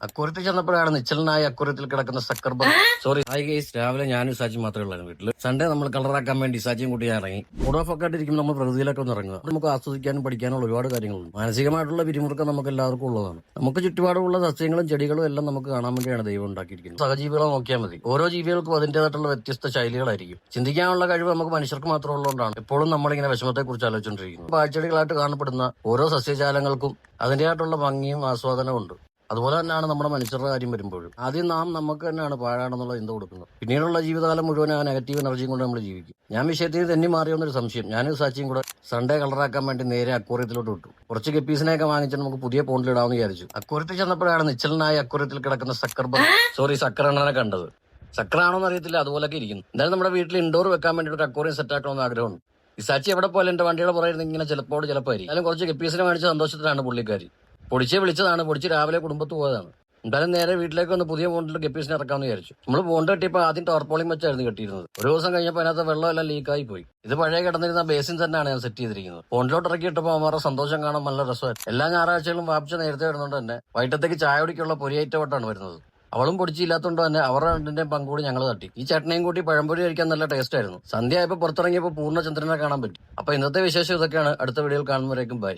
അക്കൂരത്തിൽ ചെന്നപ്പോഴാണ് നിശ്ചലനായ അക്കൂരത്തിൽ കിടക്കുന്ന hi guys, രാവിലെ ഞാനും സാജി മാത്രമേ ഉള്ളായിരുന്നു വീട്ടിൽ. സൺഡേ നമ്മൾ കളറാക്കാൻ വേണ്ടി സാജിയും കൂട്ടി ഞാൻ ഇറങ്ങി. മൂഡ് ഓഫ് ഒക്കെ ആയിട്ടിരിക്കുമ്പോൾ നമ്മൾ പ്രകൃതിയിലൊക്കെ ഒന്ന് ഇറങ്ങുക. നമുക്ക് ആസ്വദിക്കാനും പഠിക്കാനുള്ള ഒരുപാട് കാര്യങ്ങളുണ്ട്. മാനസികമായിട്ടുള്ള പിരിമുറുക്കം നമുക്ക് എല്ലാവർക്കും ഉള്ളതാണ്. നമുക്ക് ചുറ്റുപാടുള്ള സസ്യങ്ങളും ചെടികളും എല്ലാം നമുക്ക് കാണാൻ വേണ്ടിയാണ് ദൈവം ഉണ്ടാക്കിയിരിക്കുന്നത്. സഹജീവികളെ നോക്കിയാൽ മതി. ഓരോ ജീവികൾക്കും അതിൻ്റെതായിട്ടുള്ള വ്യത്യസ്ത ശൈലികളായിരിക്കും. ചിന്തിക്കാനുള്ള കഴിവ് നമുക്ക് മനുഷ്യർക്ക് മാത്രം ഉള്ളതുകൊണ്ടാണ് എപ്പോഴും നമ്മളിങ്ങനെ വിഷമത്തെ കുറിച്ച് ആലോചിച്ചുകൊണ്ടിരിക്കുന്നത്. പാഴ്ചെടികളായിട്ട് കാണപ്പെടുന്ന ഓരോ സസ്യജാലങ്ങൾക്കും അതിൻ്റെതായിട്ടുള്ള ഭംഗിയും ആസ്വാദനവും ഉണ്ട്. അതുപോലെ തന്നെയാണ് നമ്മുടെ മനുഷ്യരുടെ കാര്യം വരുമ്പോഴും ആദ്യം നാം നമുക്ക് തന്നെയാണ് പാഴാണെന്നുള്ള ചിന്ത കൊടുക്കുന്നത്. പിന്നീടുള്ള ജീവിതകാലം മുഴുവൻ ആ നെഗറ്റീവ് എനർജിയും കൊണ്ട് നമ്മൾ ജീവിക്കും. ഞാൻ വിഷയത്തിൽ തെന്നി മാറിയെന്നൊരു സംശയം. ഞാനും സാച്ചിയും കൂടെ സൺഡേ കളറാക്കാൻ വേണ്ടി നേരെ അക്വേറിയത്തിലോട്ട് വിട്ടു. കുറച്ച് ഗപ്പീസിനെയൊക്കെ വാങ്ങിച്ചിട്ട് നമുക്ക് പുതിയ പോണ്ടിലിടാമെന്ന് വിചാരിച്ചു. അക്വേറിയത്തിൽ ചെന്നപ്പോഴാണ് നിശ്ചലനായ അക്വേറിയത്തിൽ കിടക്കുന്ന സക്കറിനെ കണ്ടത്. സക്കറാണോന്ന് അറിയത്തില്ല, അതുപോലൊക്കെ ഇരിക്കുന്നു. എന്തായാലും നമ്മുടെ വീട്ടിൽ ഇൻഡോർ വെക്കാൻ വേണ്ടി ഒരു അക്വേറിയം സെറ്റ് ആക്കണമെന്ന് ആഗ്രഹമുണ്ട്. ഈ സാച്ചി എവിടെ പോലെ എന്റെ വണ്ടിയുടെ പുറകെ ഇങ്ങനെ ചിലപ്പോൾ ആയിരിക്കും. എന്നാലും കുറച്ച് ഗപ്പീസിനെ മേടിച്ച സന്തോഷത്തിലാണ് പുള്ളിക്കാരി. പൊടിച്ച് വിളിച്ചതാണ്. പൊടിച്ച് രാവിലെ കുടുംബത്ത് പോയതാണ്. എന്തായാലും നേരെ വീട്ടിലേക്ക് വന്ന് പുതിയ ബോണ്ടിൽ ഗപ്പീസിനെ ഇറക്കാമെന്ന് വിചാരിച്ചു. നമ്മൾ ബോണ്ട് കെട്ടിയപ്പോൾ ആദ്യം ടോർപോളിയും വെച്ചായിരുന്നു കെട്ടിയിരുന്നത്. ഒരു ദിവസം കഴിഞ്ഞപ്പോൾ അതിനകത്ത് വെള്ളമെല്ലാം ലീക്കായി പോയി. ഇത് പഴയ കിടന്നിരുന്ന ബേസിൻ തന്നെയാണ് ഞാൻ സെറ്റ് ചെയ്തിരിക്കുന്നത്. ബോണ്ടിലോട്ട് ഇറക്കിയിട്ടപ്പോൾ അവരുടെ സന്തോഷം കാണാൻ നല്ല രസമായിരുന്നു. എല്ലാ ഞായറാഴ്ചകളും വാപ്പിച്ച നേരത്തെ വരുന്നതുകൊണ്ട് തന്നെ വൈകിട്ടത്തേക്ക് ചായ കുടിക്കുള്ള പൊരി ഐറ്റമായിട്ടാണ് വരുന്നത്. അവളും പൊടിച്ചില്ലാത്തതുകൊണ്ട് തന്നെ അവരുടെ രണ്ടിന്റെയും പങ്കുകൂടി ഞങ്ങൾ തട്ടി. ഈ ചട്നിയും കൂട്ടി പഴംപൊരി കഴിക്കാൻ നല്ല ടേസ്റ്റ് ആയിരുന്നു. സന്ധ്യ ആയപ്പോൾ പുറത്തിറങ്ങിയപ്പോൾ പൂർണ്ണചന്ദ്രനെ കാണാൻ പറ്റി. അപ്പൊ ഇന്നത്തെ വിശേഷം ഇതൊക്കെയാണ്. അടുത്ത വീഡിയോയിൽ കാണുന്നവരേക്കും ബൈ.